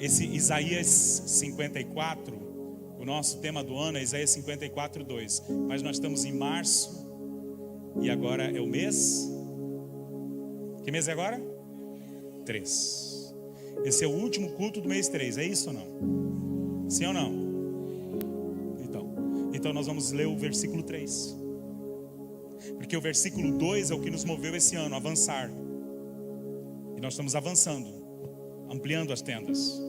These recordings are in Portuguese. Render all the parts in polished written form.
Esse Isaías 54, o nosso tema do ano é Isaías 54:2. Mas nós estamos em março e agora é o mês. Que mês é agora? 3. Esse é o último culto do mês 3, é isso ou não? Sim ou não? Então nós vamos ler o versículo 3. Porque o versículo 2 é o que nos moveu esse ano, avançar. E nós estamos avançando, ampliando as tendas.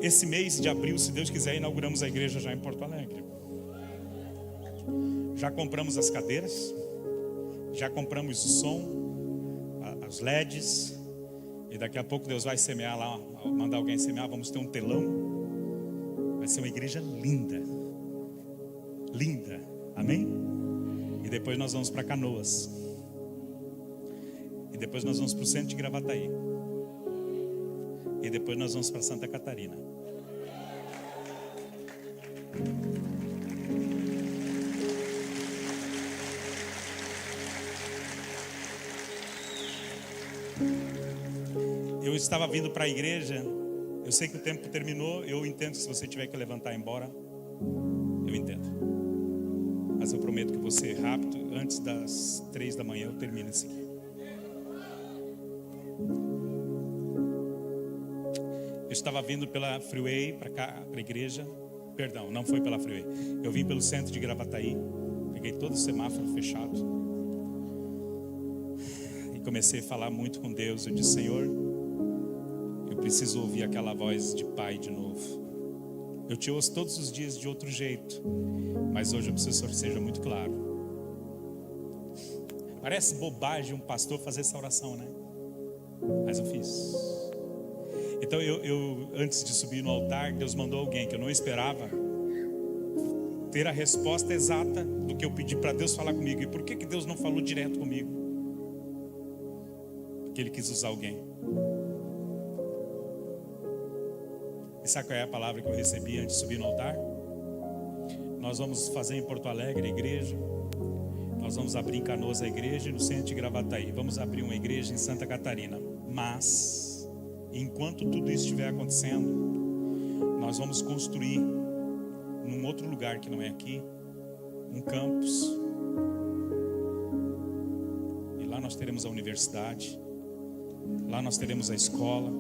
Esse mês de abril, se Deus quiser, inauguramos a igreja já em Porto Alegre. Já compramos as cadeiras, já compramos o som, as LEDs. E daqui a pouco Deus vai semear lá, mandar alguém semear, vamos ter um telão. Vai ser uma igreja linda. Linda, amém? E depois nós vamos para Canoas. E depois nós vamos para o centro de Gravataí. E depois nós vamos para Santa Catarina. Eu estava vindo para a igreja. Eu sei que o tempo terminou. Eu entendo que se você tiver que levantar e ir embora, eu entendo. Mas eu prometo que você rápido, antes das 3 da manhã, eu termino isso aqui. Eu estava vindo pela Freeway para cá, para a igreja. Perdão, não foi pela Freeway. Eu vim pelo centro de Gravataí. Peguei todo o semáforo fechado. E comecei a falar muito com Deus. Eu disse: Senhor, eu preciso ouvir aquela voz de pai de novo. Eu te ouço todos os dias de outro jeito, mas hoje eu preciso que seja muito claro. Parece bobagem um pastor fazer essa oração, né? Mas eu fiz. Então eu antes de subir no altar, Deus mandou alguém que eu não esperava ter a resposta exata do que eu pedi para Deus falar comigo. E por que Deus não falou direto comigo? Porque Ele quis usar alguém. E sabe qual é a palavra que eu recebi antes de subir no altar? Nós vamos fazer em Porto Alegre a igreja. Nós vamos abrir em Canoas a igreja e no centro de Gravataí. Vamos abrir uma igreja em Santa Catarina. Mas, enquanto tudo isso estiver acontecendo, nós vamos construir num outro lugar que não é aqui, um campus. E lá nós teremos a universidade. Lá nós teremos a escola.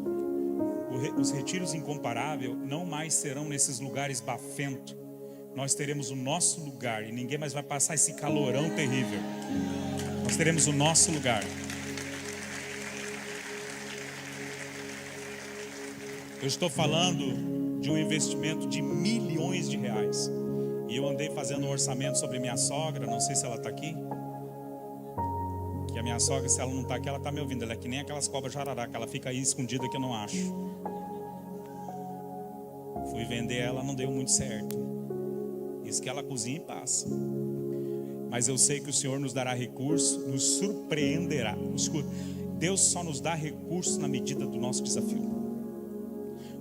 Os retiros incomparáveis não mais serão nesses lugares bafentos. Nós teremos o nosso lugar e ninguém mais vai passar esse calorão terrível. Nós teremos o nosso lugar. Eu estou falando de um investimento de milhões de reais. E eu andei fazendo um orçamento sobre minha sogra. Não sei se ela está aqui. Que a minha sogra, se ela não está aqui, ela está me ouvindo. Ela é que nem aquelas cobras jararaca, ela fica aí escondida que eu não acho. Fui vender ela, não deu muito certo. Isso que ela cozinha e passa. Mas eu sei que o Senhor nos dará recurso, nos surpreenderá. Deus só nos dá recurso na medida do nosso desafio.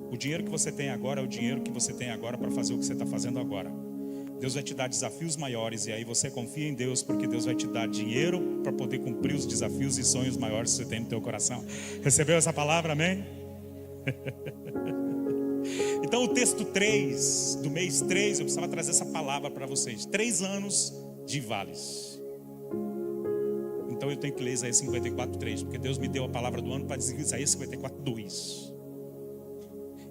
O dinheiro que você tem agora é o dinheiro que você tem agora para fazer o que você está fazendo agora. Deus vai te dar desafios maiores e aí você confia em Deus, porque Deus vai te dar dinheiro para poder cumprir os desafios e sonhos maiores que você tem no teu coração. Recebeu essa palavra, amém? Então o texto 3, do mês 3, eu precisava trazer essa palavra para vocês. 3 anos de vales. Então eu tenho que ler Isaías 54:3, porque Deus me deu a palavra do ano para dizer Isaías 54:2.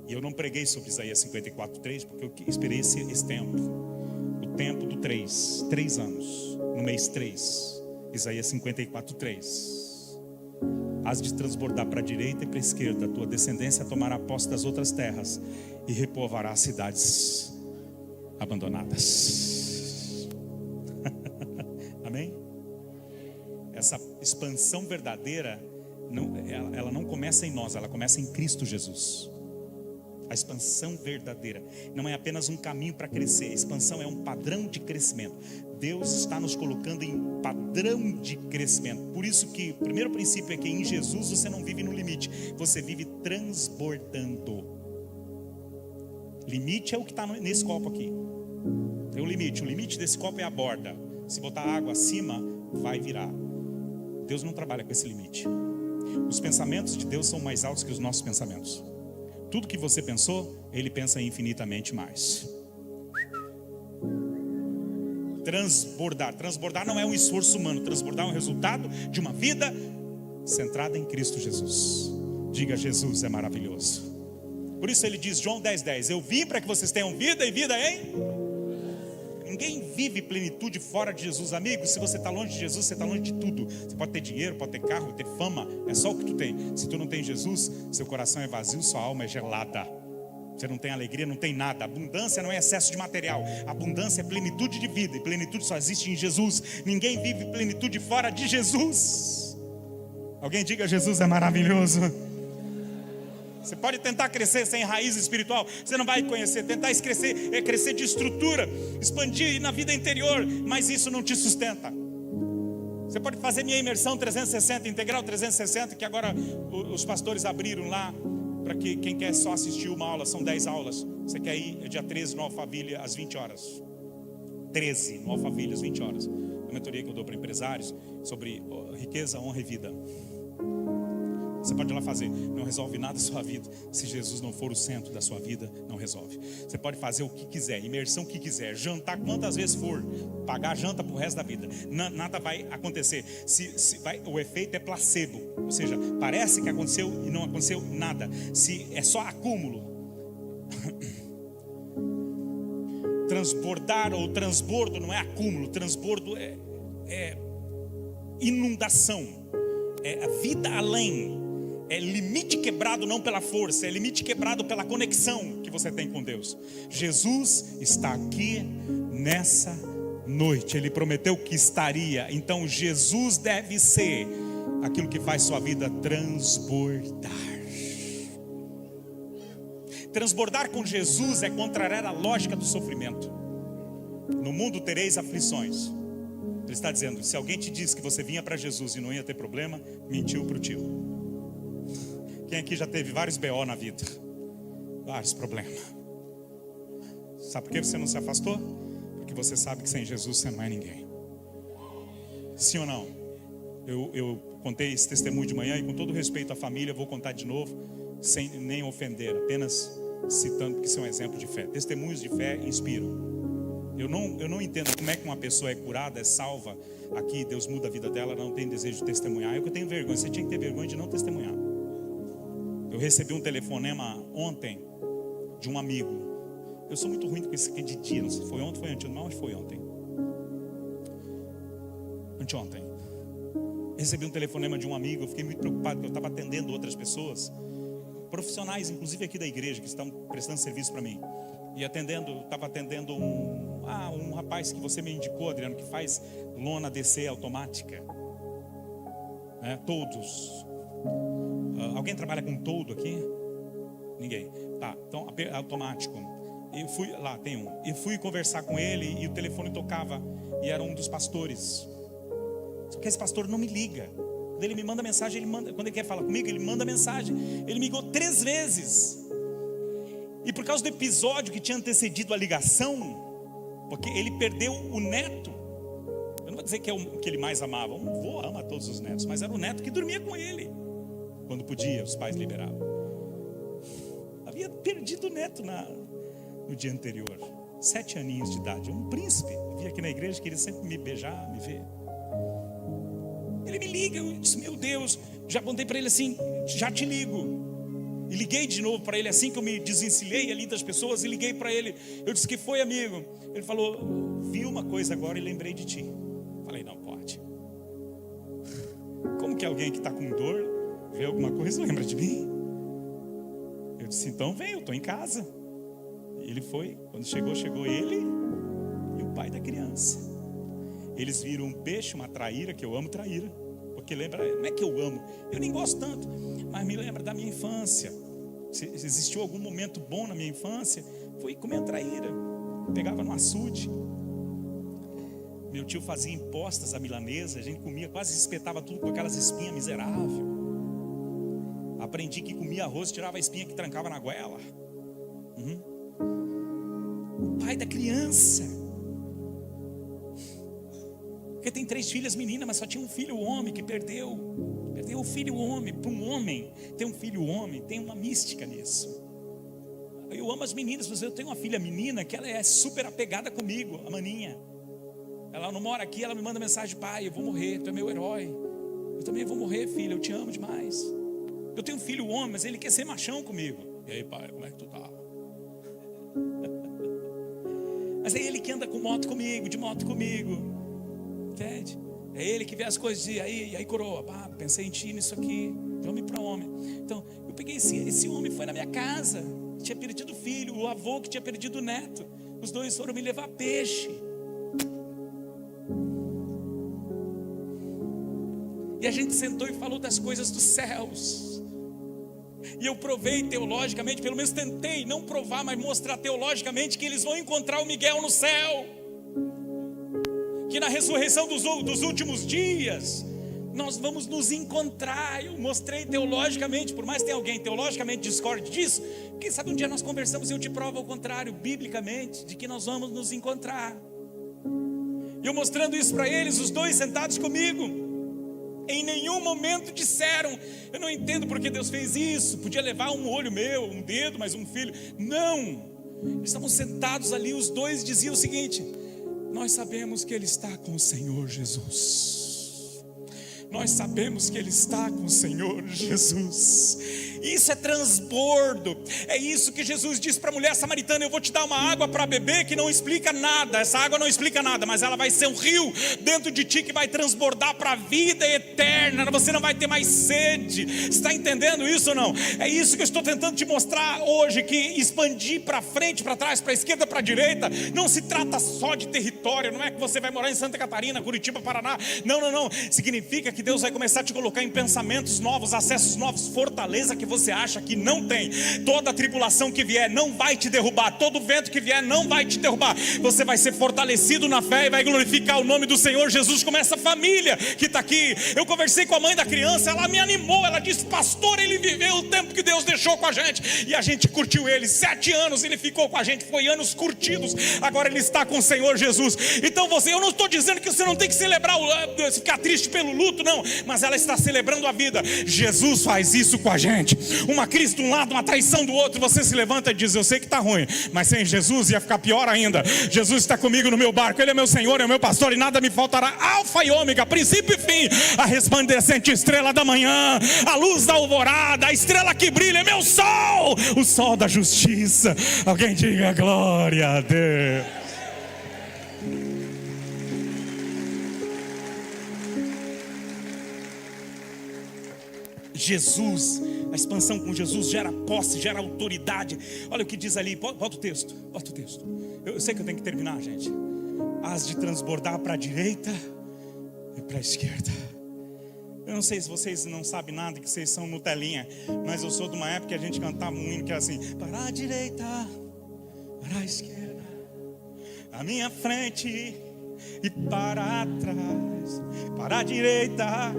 E eu não preguei sobre Isaías 54:3, porque eu esperei esse tempo. O tempo do 3 anos, no mês 3. Isaías 54:3. Hás de transbordar para a direita e para a esquerda, a tua descendência tomará posse das outras terras e repovoará as cidades abandonadas. Amém? Essa expansão verdadeira, ela não começa em nós, ela começa em Cristo Jesus. A expansão verdadeira não é apenas um caminho para crescer. A expansão é um padrão de crescimento. Deus está nos colocando em padrão de crescimento. Por isso que o primeiro princípio é que em Jesus você não vive no limite, você vive transbordando. Limite é o que está nesse copo aqui. Tem um limite. O limite desse copo é a borda. Se botar água acima, vai virar. Deus não trabalha com esse limite. Os pensamentos de Deus são mais altos que os nossos pensamentos. Tudo que você pensou, Ele pensa infinitamente mais. Transbordar não é um esforço humano. Transbordar é um resultado de uma vida centrada em Cristo Jesus. Diga: Jesus é maravilhoso. Por isso ele diz, João 10:10, eu vim para que vocês tenham vida e vida em... Ninguém vive plenitude fora de Jesus, amigo. Se você está longe de Jesus, você está longe de tudo. Você pode ter dinheiro, pode ter carro, ter fama, é só o que tu tem. Se tu não tem Jesus, seu coração é vazio, sua alma é gelada. Você não tem alegria, não tem nada. Abundância não é excesso de material. Abundância é plenitude de vida. E plenitude só existe em Jesus. Ninguém vive plenitude fora de Jesus. Alguém diga: Jesus é maravilhoso. Você pode tentar crescer sem raiz espiritual, você não vai conhecer. Tentar crescer é crescer de estrutura, expandir na vida interior, mas isso não te sustenta. Você pode fazer minha imersão 360, integral 360, que agora os pastores abriram lá, para que quem quer só assistir uma aula, são 10 aulas. Você quer ir, é dia 13 no Alphaville às 20 horas. 13 no Alphaville às 20 horas. Uma mentoria que eu dou para empresários sobre riqueza, honra e vida. Você pode ir lá fazer, não resolve nada da sua vida. Se Jesus não for o centro da sua vida, não resolve. Você pode fazer o que quiser, imersão que quiser, jantar quantas vezes for, pagar janta para o resto da vida, nada vai acontecer. O efeito é placebo, ou seja, parece que aconteceu e não aconteceu nada. Se é só acúmulo. Transbordar ou transbordo não é acúmulo, transbordo é inundação, é a vida além. É limite quebrado não pela força, é limite quebrado pela conexão que você tem com Deus. Jesus está aqui nessa noite. Ele prometeu que estaria. Então Jesus deve ser aquilo que faz sua vida transbordar. Transbordar com Jesus é contrariar a lógica do sofrimento. No mundo tereis aflições. Ele está dizendo, se alguém te disse que você vinha para Jesus e não ia ter problema, mentiu para o tio. Quem aqui já teve vários BO na vida? Vários problemas. Sabe por que você não se afastou? Porque você sabe que sem Jesus você não é ninguém. Sim ou não? Eu contei esse testemunho de manhã e com todo respeito à família, vou contar de novo, sem nem ofender, apenas citando que isso é um exemplo de fé. Testemunhos de fé inspiram. Eu não entendo como é que uma pessoa é curada, é salva, aqui Deus muda a vida dela, ela não tem desejo de testemunhar. Eu tenho vergonha, você tinha que ter vergonha de não testemunhar. Eu recebi um telefonema ontem de um amigo. Eu sou muito ruim com isso aqui de dia, não sei se foi ontem, foi anteontem, mas foi ontem. Anteontem. Recebi um telefonema de um amigo, eu fiquei muito preocupado, porque eu estava atendendo outras pessoas, profissionais, inclusive aqui da igreja, que estão prestando serviço para mim. E estava atendendo um rapaz que você me indicou, Adriano, que faz lona DC automática. Todos. Alguém trabalha com todo aqui? Ninguém. Tá, então automático. Eu fui lá, tem um. Eu fui conversar com ele e o telefone tocava. E era um dos pastores. Só que esse pastor não me liga. Quando ele me manda mensagem, quando ele quer falar comigo, ele manda mensagem. Ele me ligou 3 vezes. E por causa do episódio que tinha antecedido a ligação, porque ele perdeu o neto. Eu não vou dizer que é o que ele mais amava. Um avô ama todos os netos, mas era o neto que dormia com ele. Quando podia, os pais liberavam. Havia perdido o neto no dia anterior. 7 aninhos de idade. Um príncipe. Via aqui na igreja, queria sempre me beijar, me ver. Ele me liga, eu disse, meu Deus. Já contei para ele assim, já te ligo. E liguei de novo para ele assim que eu me desencilhei ali das pessoas. E liguei para ele, eu disse, que foi, amigo? Ele falou, vi uma coisa agora e lembrei de ti. Falei, não pode. Como que alguém que está com dor vê alguma coisa, lembra de mim? Eu disse, então vem, eu estou em casa. E ele foi, quando chegou ele e o pai da criança. Eles viram um peixe, uma traíra, que eu amo traíra. Porque lembra, não é que eu amo, eu nem gosto tanto, mas me lembra da minha infância. Se existiu algum momento bom na minha infância, foi comer a traíra. Pegava no açude. Meu tio fazia impostas à milanesa, a gente comia, quase espetava tudo com aquelas espinhas miseráveis. Aprendi que comia arroz, tirava a espinha que trancava na goela. O pai da criança. Porque tem 3 filhas meninas, mas só tinha um filho homem que perdeu o filho homem. Para um homem ter um filho homem, tem uma mística nisso. Eu amo as meninas, mas eu tenho uma filha menina que ela é super apegada comigo, a Maninha. Ela não mora aqui, ela me manda mensagem: pai, eu vou morrer, tu é meu herói. Eu também vou morrer, filha, eu te amo demais. Eu tenho um filho homem, mas ele quer ser machão comigo. E aí, pai, como é que tu tá? Mas é ele que anda com moto comigo, de moto comigo, entende? É ele que vê as coisas e aí coroa, pá, pensei em ti nisso aqui, de homem para homem. Então, eu peguei esse homem, foi na minha casa, tinha perdido o filho, o avô que tinha perdido o neto. Os dois foram me levar peixe. E a gente sentou e falou das coisas dos céus. E eu provei teologicamente, pelo menos tentei não provar, mas mostrar teologicamente que eles vão encontrar o Miguel no céu. Que na ressurreição dos últimos dias, nós vamos nos encontrar. Eu mostrei teologicamente, por mais que tenha alguém teologicamente discorde disso, quem sabe um dia nós conversamos e eu te provo ao contrário, biblicamente, de que nós vamos nos encontrar. E eu mostrando isso para eles, os dois sentados comigo, em nenhum momento disseram: eu não entendo porque Deus fez isso, podia levar um olho meu, um dedo, mas um filho. Não, eles estavam sentados ali, os dois diziam o seguinte: nós sabemos que Ele está com o Senhor Jesus. Nós sabemos que Ele está com o Senhor Jesus. Isso é transbordo. É isso que Jesus disse para a mulher samaritana: eu vou te dar uma água para beber que não explica nada. Essa água não explica nada, mas ela vai ser um rio dentro de ti que vai transbordar para a vida eterna. Você não vai ter mais sede. Você está entendendo isso ou não? É isso que eu estou tentando te mostrar hoje, que expandir para frente, para trás, para a esquerda, para a direita, não se trata só de território. Não é que você vai morar em Santa Catarina, Curitiba, Paraná. Não, não, não. Significa que Deus vai começar a te colocar em pensamentos novos, acessos novos, fortaleza que você acha que não tem. Toda tribulação que vier não vai te derrubar, todo vento que vier não vai te derrubar. Você vai ser fortalecido na fé e vai glorificar o nome do Senhor Jesus, como essa família que está aqui. Eu conversei com a mãe da criança, ela me animou, ela disse: pastor, ele viveu o tempo que Deus deixou com a gente, e a gente curtiu ele, 7 anos ele ficou com a gente, foi anos curtidos, agora ele está com o Senhor Jesus. Então eu não estou dizendo que você não tem que celebrar, ficar triste pelo luto, não, mas ela está celebrando a vida. Jesus faz isso com a gente. Uma crise de um lado, uma traição do outro, você se levanta e diz: eu sei que está ruim, mas sem Jesus ia ficar pior ainda. Jesus está comigo no meu barco, Ele é meu Senhor, é o meu pastor, e nada me faltará. Alfa e ômega, princípio e fim, a resplandecente estrela da manhã, a luz da alvorada, a estrela que brilha, é meu sol, o sol da justiça. Alguém diga glória a Deus. Jesus, a expansão com Jesus gera posse, gera autoridade. Olha o que diz ali, bota o texto. Eu sei que eu tenho que terminar, gente. Hás de transbordar para a direita e para a esquerda. Eu não sei se vocês não sabem nada, que vocês são Nutelinha, mas eu sou de uma época que a gente cantava um hino que era assim: para a direita, para a esquerda, à minha frente e para trás, para a direita.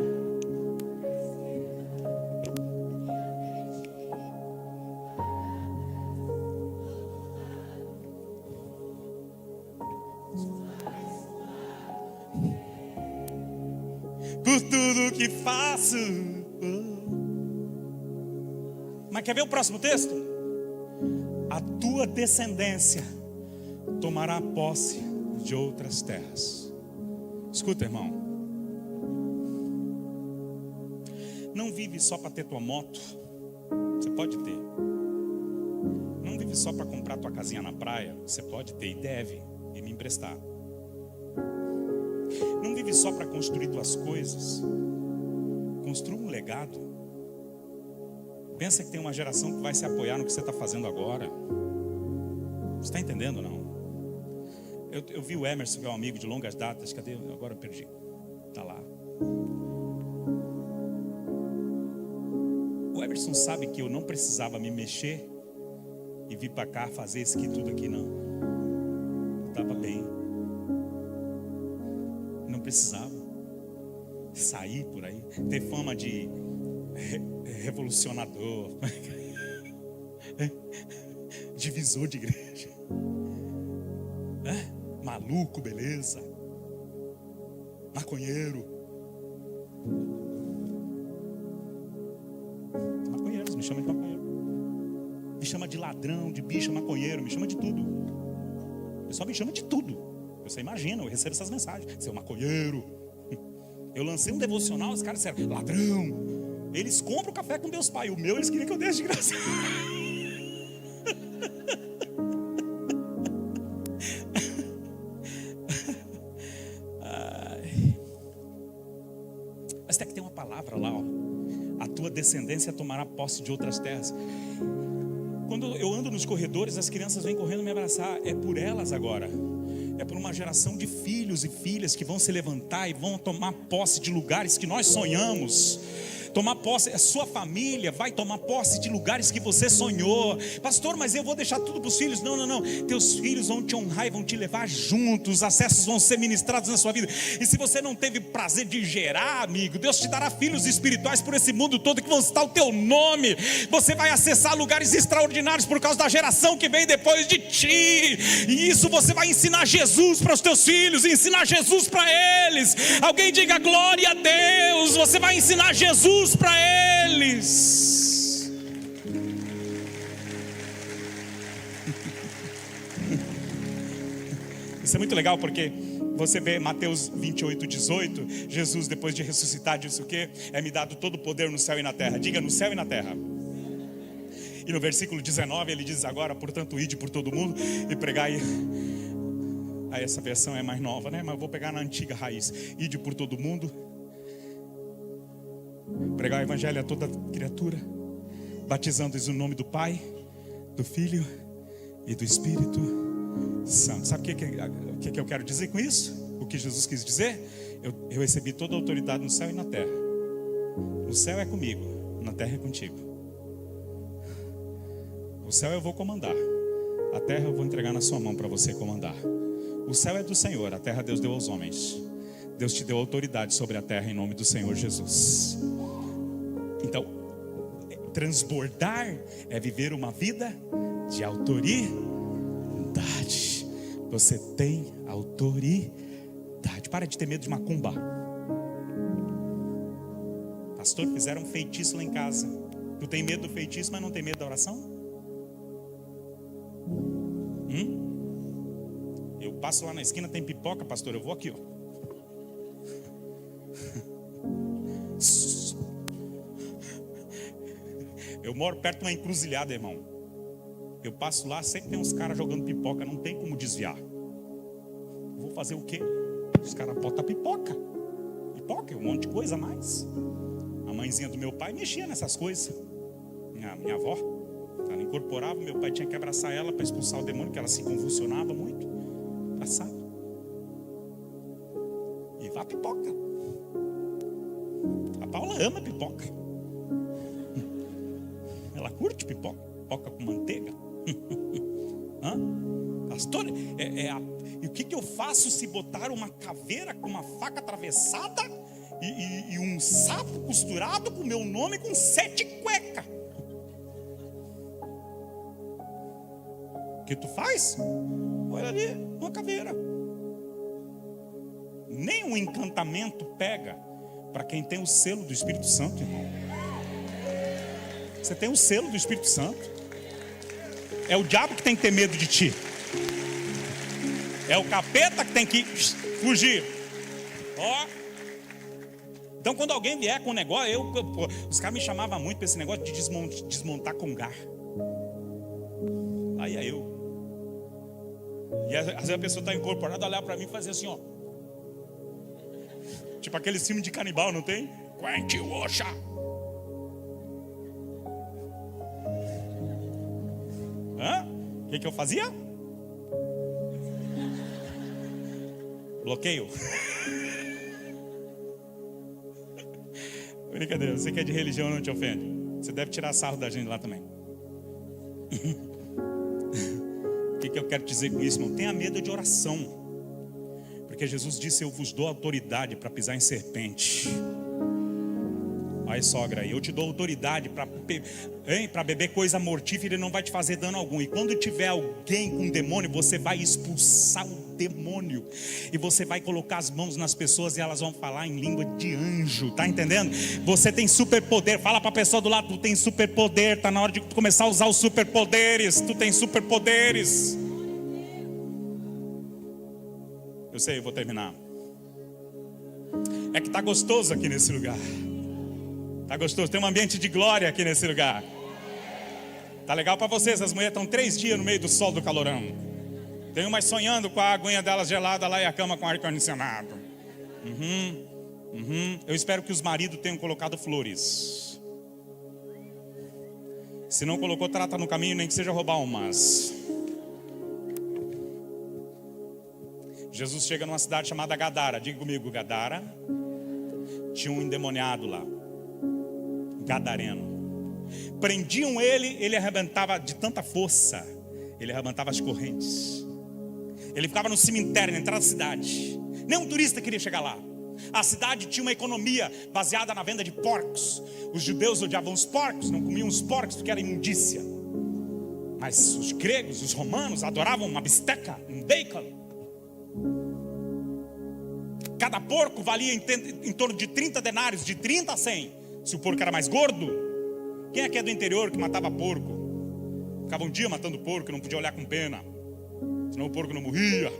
Por tudo que faço. Mas quer ver o próximo texto? A tua descendência tomará posse de outras terras. Escuta, irmão, não vive só para ter tua moto. Você pode ter. Não vive só para comprar tua casinha na praia. Você pode ter e deve e me emprestar. Não vive só para construir tuas coisas. Construa um legado. Pensa que tem uma geração que vai se apoiar no que você está fazendo agora. Você está entendendo ou não? Eu vi o Emerson, que é um amigo de longas datas. Cadê? Agora eu perdi. Está lá. O Emerson sabe que eu não precisava me mexer e vir para cá fazer isso aqui, tudo aqui, não. Eu estava bem. Não precisava sair por aí, ter fama de revolucionador, divisor de igreja, maluco, beleza, maconheiros, me chamam de maconheiro, me chama de ladrão, de bicho, maconheiro, me chama de tudo. O pessoal me chama de tudo. Você imagina, eu recebo essas mensagens. Seu maconheiro. Eu lancei um devocional, os caras disseram, ladrão. Eles compram o café com Deus Pai. O meu eles queriam que eu desse de graça. Mas tem que ter uma palavra lá, ó. A tua descendência tomará posse de outras terras. Quando eu ando nos corredores, as crianças vêm correndo me abraçar. É por elas agora. É por uma geração de filhos e filhas que vão se levantar e vão tomar posse de lugares que nós sonhamos. Tomar posse, a sua família vai tomar posse de lugares que você sonhou. Pastor, mas eu vou deixar tudo para os filhos? Não, não, não. Teus filhos vão te honrar e vão te levar juntos. Os acessos vão ser ministrados na sua vida. E se você não teve prazer de gerar, amigo, Deus te dará filhos espirituais por esse mundo todo que vão citar o teu nome. Você vai acessar lugares extraordinários por causa da geração que vem depois de ti. E isso você vai ensinar Jesus para os teus filhos, ensinar Jesus para eles. Alguém diga glória a Deus. Você vai ensinar Jesus para eles. Isso é muito legal porque você vê Mateus 28:18, Jesus depois de ressuscitar disse o quê? É-me dado todo o poder no céu e na terra. Diga, no céu e na terra. E no versículo 19 ele diz agora, portanto, ide por todo mundo e pregai. Aí essa versão é mais nova, né? Mas eu vou pegar na antiga raiz. Ide por todo mundo, pregar o evangelho a toda criatura, batizando-os no nome do Pai, do Filho e do Espírito Santo. Sabe o que eu quero dizer com isso? O que Jesus quis dizer? Eu recebi toda a autoridade no céu e na terra. No céu é comigo, na terra é contigo. O céu eu vou comandar, a terra eu vou entregar na sua mão para você comandar. O céu é do Senhor, a terra Deus deu aos homens. Deus te deu autoridade sobre a terra em nome do Senhor Jesus. Então, transbordar é viver uma vida de autoridade. Você tem autoridade. Para de ter medo de macumba. Pastor, fizeram um feitiço lá em casa. Tu tem medo do feitiço, mas não tem medo da oração? Eu passo lá na esquina, tem pipoca, pastor, eu vou aqui, ó. Eu moro perto de uma encruzilhada, irmão. Eu passo lá, sempre tem uns caras jogando pipoca, não tem como desviar. Vou fazer o quê? Os caras botam pipoca, um monte de coisa a mais. A mãezinha do meu pai mexia nessas coisas. Minha avó, ela incorporava, meu pai tinha que abraçar ela para expulsar o demônio, que ela se convulsionava muito. Abraçava. E vá pipoca. A Paula ama pipoca. Ela curte pipoca com manteiga. Pastor, e o que eu faço se botar uma caveira com uma faca atravessada e um sapo costurado com meu nome com 7 cuecas? O que tu faz? Olha ali, uma caveira. Nem um encantamento pega para quem tem o selo do Espírito Santo, irmão. Você tem o selo do Espírito Santo. É o diabo que tem que ter medo de ti. É o capeta que tem que fugir. Ó. Então quando alguém vier com um negócio, os caras me chamavam muito para esse negócio de desmontar com garra. Aí eu. E às vezes a pessoa está incorporada, olhar para mim e fazer assim, ó. Tipo aquele filme de canibal, não tem? Quente Oxa. O que eu fazia? Bloqueio. Brincadeira, você que é de religião não te ofende. Você deve tirar sarro da gente lá também. O que eu quero dizer com isso? Não tenha medo de oração. Porque Jesus disse, eu vos dou autoridade para pisar em serpente. Aí, sogra, eu te dou autoridade para beber coisa mortífera e não vai te fazer dano algum. E quando tiver alguém com demônio, você vai expulsar o demônio. E você vai colocar as mãos nas pessoas e elas vão falar em língua de anjo. Tá entendendo? Você tem superpoder. Fala para a pessoa do lado, tu tem superpoder. Tá na hora de tu começar a usar os superpoderes. Tu tem superpoderes. Eu sei, eu vou terminar. É que tá gostoso aqui nesse lugar. Tá gostoso, tem um ambiente de glória aqui nesse lugar. Tá legal para vocês, as mulheres estão 3 dias no meio do sol do calorão. Tem umas sonhando com a aguinha delas gelada lá e a cama com ar-condicionado. Eu espero que os maridos tenham colocado flores. Se não colocou, trata no caminho, nem que seja roubar umas. Jesus chega numa cidade chamada Gadara. Diga comigo, Gadara. Tinha um endemoniado lá, gadareno. Prendiam ele arrebentava de tanta força. Ele arrebentava as correntes. Ele ficava no cemitério, na entrada da cidade. Nenhum turista queria chegar lá. A cidade tinha uma economia baseada na venda de porcos. Os judeus odiavam os porcos, não comiam os porcos porque era imundícia. Mas os gregos, os romanos adoravam uma bisteca, um bacon. Cada porco valia em torno de 30 denários, de 30 a 100. Se o porco era mais gordo. Quem aqui é do interior que matava porco? Ficava um dia matando porco, não podia olhar com pena, senão o porco não morria.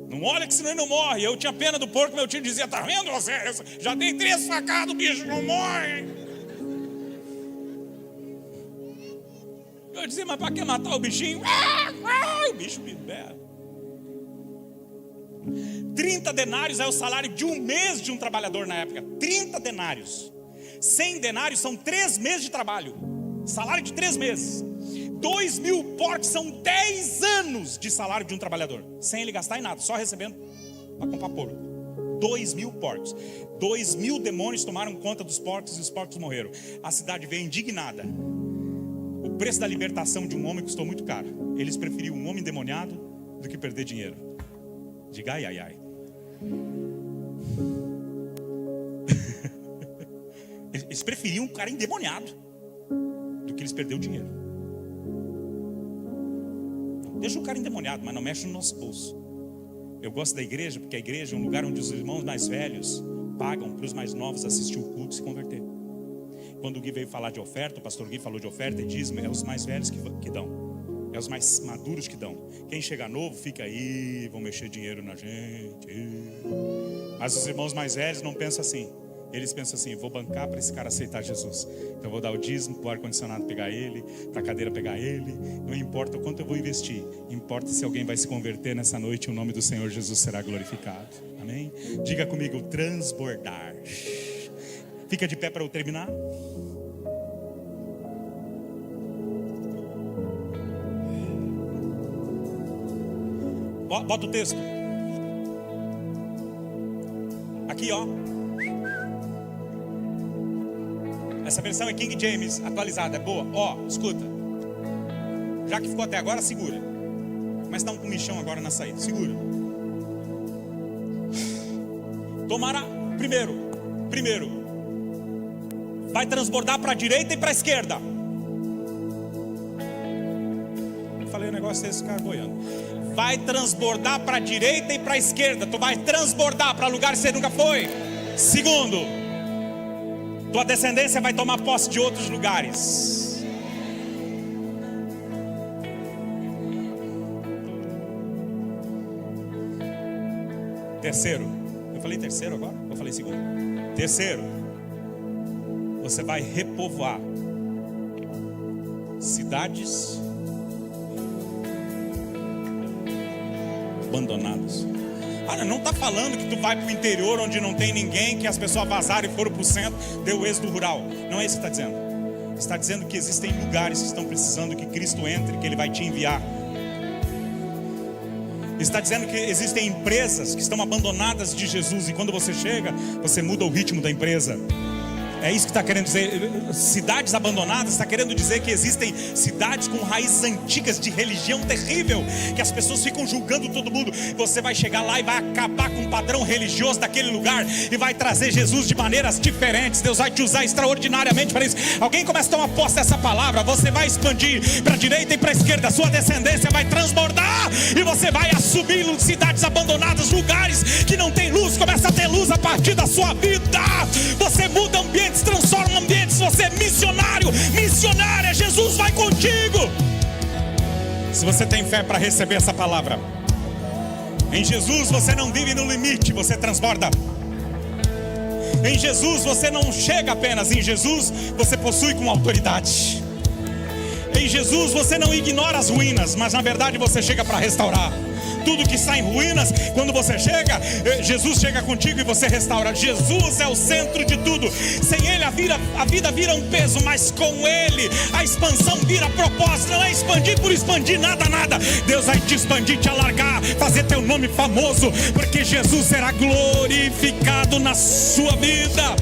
Não olha que senão ele não morre. Eu tinha pena do porco, meu tio dizia: tá vendo você? Já tem 3 facadas, o bicho não morre. Eu dizia: mas para que matar o bichinho? O bicho bebe. 30 denários é o salário de um mês de um trabalhador na época. 30 denários. 100 denários são 3 meses de trabalho. Salário de 3 meses. 2.000 porcos são 10 anos de salário de um trabalhador. Sem ele gastar em nada, só recebendo para comprar porco. 2.000 porcos. 2.000 demônios tomaram conta dos porcos e os porcos morreram. A cidade veio indignada. O preço da libertação de um homem custou muito caro. Eles preferiam um homem endemoniado do que perder dinheiro. Diga ai, ai, ai. Eles preferiam um cara endemoniado do que eles perder o dinheiro. Deixa o cara endemoniado, mas não mexe no nosso bolso. Eu gosto da igreja porque a igreja é um lugar onde os irmãos mais velhos pagam para os mais novos assistir o culto e se converter. Quando o Gui veio falar de oferta, o pastor Gui falou de oferta e dízimo, é os mais velhos que dão. É os mais maduros que dão. Quem chega novo fica aí, vão mexer dinheiro na gente. Mas os irmãos mais velhos não pensam assim. Eles pensam assim: vou bancar para esse cara aceitar Jesus. Então eu vou dar o dízimo para o ar-condicionado pegar ele, para a cadeira pegar ele. Não importa o quanto eu vou investir, importa se alguém vai se converter nessa noite e o nome do Senhor Jesus será glorificado. Amém? Diga comigo: transbordar. Fica de pé para eu terminar. Bota o texto. Aqui, ó. Essa versão é King James, atualizada, é boa. Ó, escuta. Já que ficou até agora, segura. Começa a dar um comichão agora na saída. Segura. Tomará. Primeiro. Vai transbordar para a direita e para a esquerda. Eu falei o negócio desse cara boiando. Vai transbordar para a direita e para a esquerda. Tu vai transbordar para lugar que você nunca foi. Segundo, tua descendência vai tomar posse de outros lugares. Terceiro, eu falei terceiro agora? Eu falei segundo. Terceiro, você vai repovoar cidades abandonados. Não está falando que tu vai para o interior onde não tem ninguém, que as pessoas vazaram e foram para o centro, deu o êxodo rural. Não é isso que está dizendo. Está dizendo que existem lugares que estão precisando que Cristo entre, que Ele vai te enviar. Está dizendo que existem empresas que estão abandonadas de Jesus, e quando você chega, você muda o ritmo da empresa. É isso que está querendo dizer. Cidades abandonadas está querendo dizer que existem cidades com raízes antigas de religião terrível, que as pessoas ficam julgando todo mundo. Você vai chegar lá e vai acabar com o padrão religioso daquele lugar e vai trazer Jesus de maneiras diferentes. Deus vai te usar extraordinariamente para isso. Alguém começa a tomar posse dessa palavra. Você vai expandir para a direita e para a esquerda. A sua descendência vai transbordar e você vai assumir cidades abandonadas, lugares que não tem luz. Começa a ter luz a partir da sua vida. Você muda ambientes, transforma ambientes. Você é missionário, missionária. Jesus vai contigo. Se você tem fé para receber essa palavra, em Jesus você não vive no limite, você transborda. Em Jesus você não chega apenas, em Jesus você possui com autoridade. Em Jesus você não ignora as ruínas, mas na verdade você chega para restaurar. Tudo que está em ruínas, quando você chega, Jesus chega contigo e você restaura. Jesus é o centro de tudo. Sem Ele a vida vira um peso, mas com Ele a expansão vira propósito. Não é expandir por expandir, nada. Deus vai te expandir, te alargar, fazer teu nome famoso, porque Jesus será glorificado na sua vida.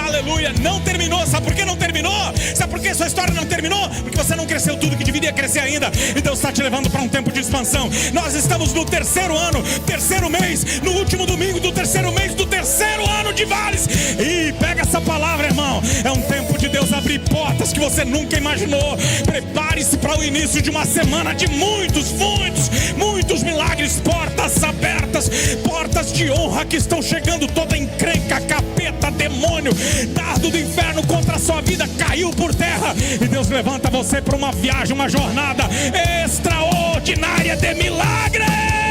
Aleluia. Não terminou. Sabe por que não terminou? Sabe por que sua história não terminou? Porque você não cresceu tudo que deveria crescer ainda. E Deus está te levando para um tempo de expansão. Nós estamos no terceiro ano, terceiro mês, no último domingo do terceiro mês do terceiro ano de Vales. E pega essa palavra, irmão. É um tempo de Deus abrir portas que você nunca imaginou. Prepare-se para o início de uma semana de muitos milagres. Portas abertas, portas de honra que estão chegando. Toda encrenca, capeta, demônio, dardo do inferno contra a sua vida caiu por terra. E Deus levanta você para uma viagem, uma jornada extraordinária de milagres.